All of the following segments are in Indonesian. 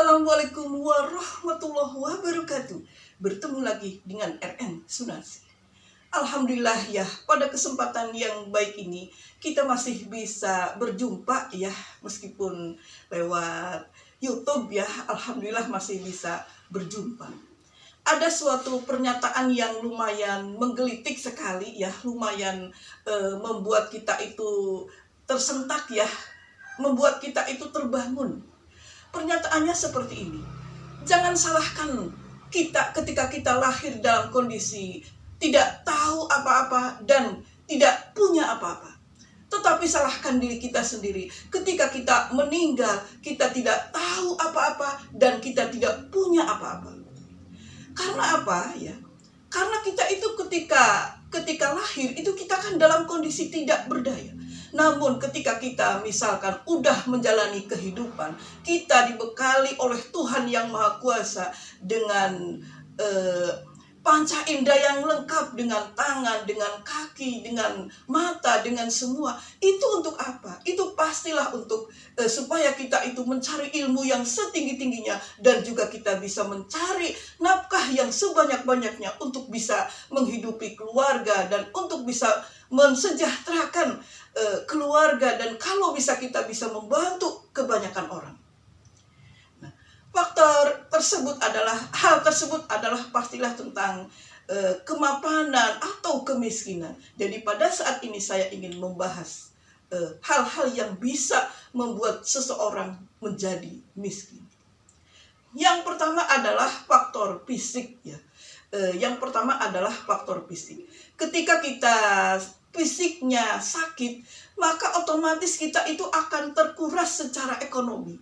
Assalamualaikum warahmatullahi wabarakatuh. Bertemu lagi dengan RN Sunarsi. Alhamdulillah ya, pada kesempatan yang baik ini kita masih bisa berjumpa ya, meskipun lewat YouTube ya. Alhamdulillah masih bisa berjumpa. Ada suatu pernyataan yang lumayan menggelitik sekali ya, lumayan membuat kita itu tersentak ya, membuat kita itu terbangun. Pernyataannya seperti ini. Jangan salahkan kita ketika kita lahir dalam kondisi tidak tahu apa-apa dan tidak punya apa-apa. Tetapi salahkan diri kita sendiri ketika kita meninggal, kita tidak tahu apa-apa dan kita tidak punya apa-apa. Karena apa ya? Karena kita itu ketika lahir itu kita kan dalam kondisi tidak berdaya. Namun ketika kita misalkan udah menjalani kehidupan, kita dibekali oleh Tuhan yang Maha Kuasa dengan panca indera yang lengkap, dengan tangan, dengan kaki, dengan mata, dengan semua. Itu untuk apa? Itu pastilah untuk supaya kita itu mencari ilmu yang setinggi-tingginya dan juga kita bisa mencari nafkah yang sebanyak-banyaknya untuk bisa menghidupi keluarga dan untuk bisa mensejahterakan keluarga, dan kalau bisa kita bisa membantu kebanyakan orang. Nah, hal tersebut adalah pastilah tentang kemapanan atau kemiskinan. Jadi pada saat ini saya ingin membahas hal-hal yang bisa membuat seseorang menjadi miskin. Yang pertama adalah faktor fisik ya. Yang pertama adalah faktor fisik. Ketika kita fisiknya sakit, maka otomatis kita itu akan terkuras secara ekonomi.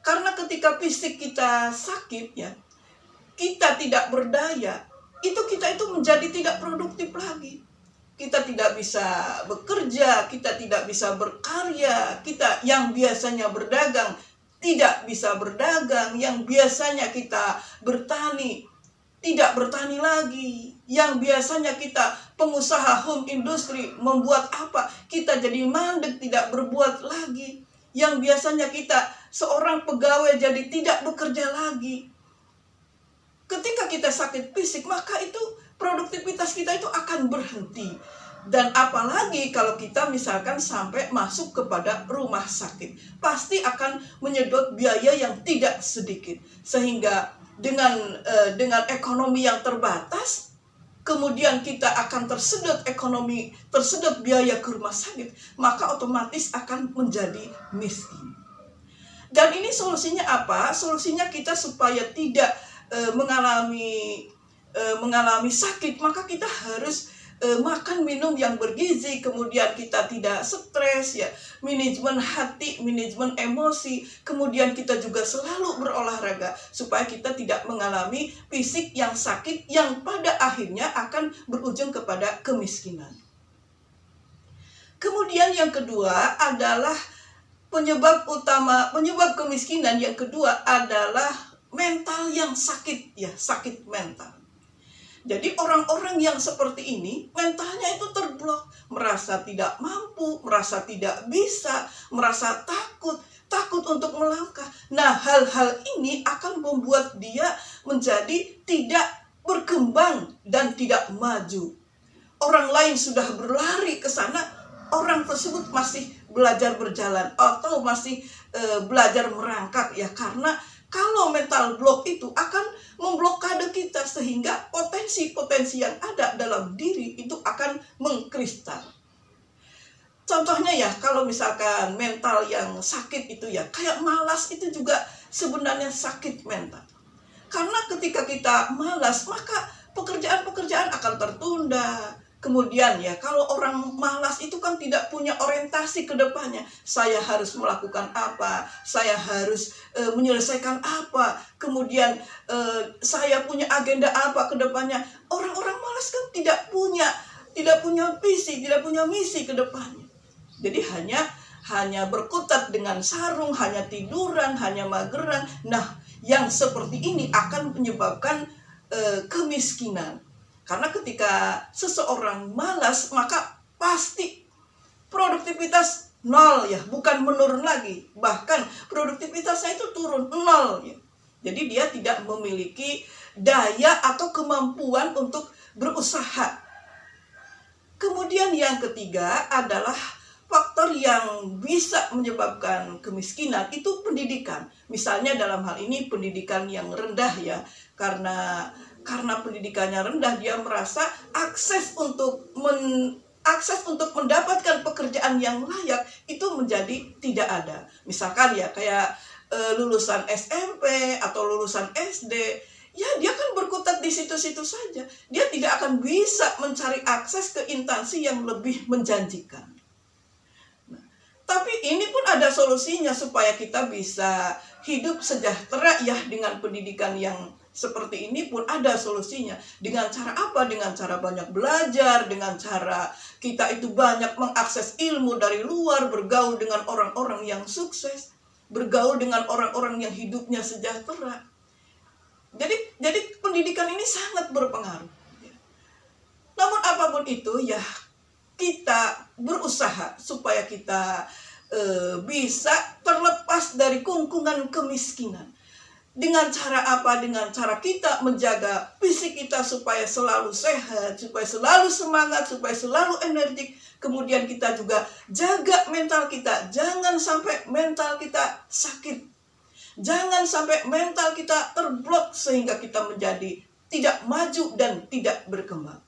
Karena ketika fisik kita sakit ya, kita tidak berdaya, kita itu menjadi tidak produktif lagi. Kita tidak bisa bekerja, kita tidak bisa berkarya, kita yang biasanya berdagang tidak bisa berdagang, yang biasanya kita bertani tidak bertani lagi, yang biasanya kita pengusaha home industry membuat apa, kita jadi mandek tidak berbuat lagi, yang biasanya kita seorang pegawai jadi tidak bekerja lagi. Ketika kita sakit fisik, maka itu produktivitas kita itu akan berhenti. Dan apalagi kalau kita misalkan sampai masuk kepada rumah sakit, pasti akan menyedot biaya yang tidak sedikit. Sehingga dengan ekonomi yang terbatas, kemudian kita akan tersedot biaya ke rumah sakit, maka otomatis akan menjadi miskin. Dan ini solusinya apa? Solusinya kita supaya tidak mengalami sakit, maka kita harus makan minum yang bergizi, kemudian kita tidak stres ya, manajemen hati, manajemen emosi, kemudian kita juga selalu berolahraga supaya kita tidak mengalami fisik yang sakit yang pada akhirnya akan berujung kepada kemiskinan. Kemudian yang kedua adalah penyebab kemiskinan yang kedua adalah mental yang sakit ya, sakit mental. Jadi orang-orang yang seperti ini mentalnya itu terblok, merasa tidak mampu, merasa tidak bisa, merasa takut untuk melangkah. Nah, hal-hal ini akan membuat dia menjadi tidak berkembang dan tidak maju. Orang lain sudah berlari ke sana, orang tersebut masih belajar berjalan atau masih belajar merangkak ya, karena kalau mental block itu akan memblokade kita sehingga potensi-potensi yang ada dalam diri itu akan mengkristal. Contohnya ya, kalau misalkan mental yang sakit itu ya, kayak malas itu juga sebenarnya sakit mental. Karena ketika kita malas, maka pekerjaan-pekerjaan akan tertunda. Kemudian ya, kalau orang malas itu kan tidak punya orientasi ke depannya. Saya harus melakukan apa? Saya harus menyelesaikan apa? Kemudian saya punya agenda apa ke depannya? Orang-orang malas kan tidak punya visi, tidak punya misi ke depannya. Jadi hanya berkutat dengan sarung, hanya tiduran, hanya mageran. Nah, yang seperti ini akan menyebabkan kemiskinan. Karena ketika seseorang malas, maka pasti produktivitas nol ya, bukan menurun lagi, bahkan produktivitasnya itu turun nol ya. Jadi dia tidak memiliki daya atau kemampuan untuk berusaha. Kemudian yang ketiga adalah faktor yang bisa menyebabkan kemiskinan itu pendidikan. Misalnya dalam hal ini pendidikan yang rendah ya, karena pendidikannya rendah, dia merasa akses untuk mendapatkan pekerjaan yang layak itu menjadi tidak ada. Misalkan ya kayak lulusan SMP atau lulusan SD, ya dia kan berkutat di situ-situ saja. Dia tidak akan bisa mencari akses ke instansi yang lebih menjanjikan. Nah, tapi ini pun ada solusinya supaya kita bisa hidup sejahtera ya dengan pendidikan yang seperti ini pun ada solusinya. Dengan cara apa? Dengan cara banyak belajar, dengan cara kita itu banyak mengakses ilmu dari luar, bergaul dengan orang-orang yang sukses, bergaul dengan orang-orang yang hidupnya sejahtera. Jadi pendidikan ini sangat berpengaruh. Namun apapun itu ya, kita berusaha supaya kita bisa terlepas dari kungkungan kemiskinan. Dengan cara apa? Dengan cara kita menjaga fisik kita supaya selalu sehat, supaya selalu semangat, supaya selalu energik. Kemudian kita juga jaga mental kita. Jangan sampai mental kita sakit. Jangan sampai mental kita terblok sehingga kita menjadi tidak maju dan tidak berkembang.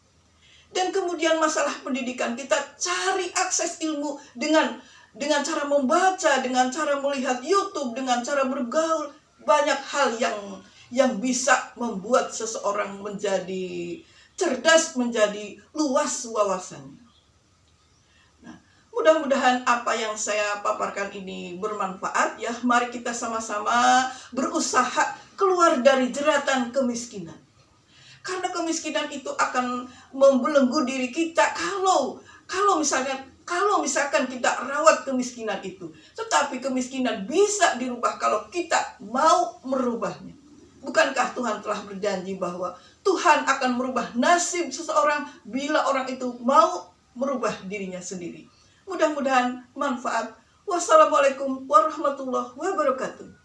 Dan kemudian masalah pendidikan, kita cari akses ilmu dengan cara membaca, dengan cara melihat YouTube, dengan cara bergaul. Banyak hal yang bisa membuat seseorang menjadi cerdas, menjadi luas wawasannya. Nah, mudah-mudahan apa yang saya paparkan ini bermanfaat ya. Mari kita sama-sama berusaha keluar dari jeratan kemiskinan. Karena kemiskinan itu akan membelenggu diri kita kalau misalkan kita rawat kemiskinan itu. Tetapi kemiskinan bisa dirubah kalau kita mau merubahnya. Bukankah Tuhan telah berjanji bahwa Tuhan akan merubah nasib seseorang bila orang itu mau merubah dirinya sendiri. Mudah-mudahan manfaat. Wassalamualaikum warahmatullahi wabarakatuh.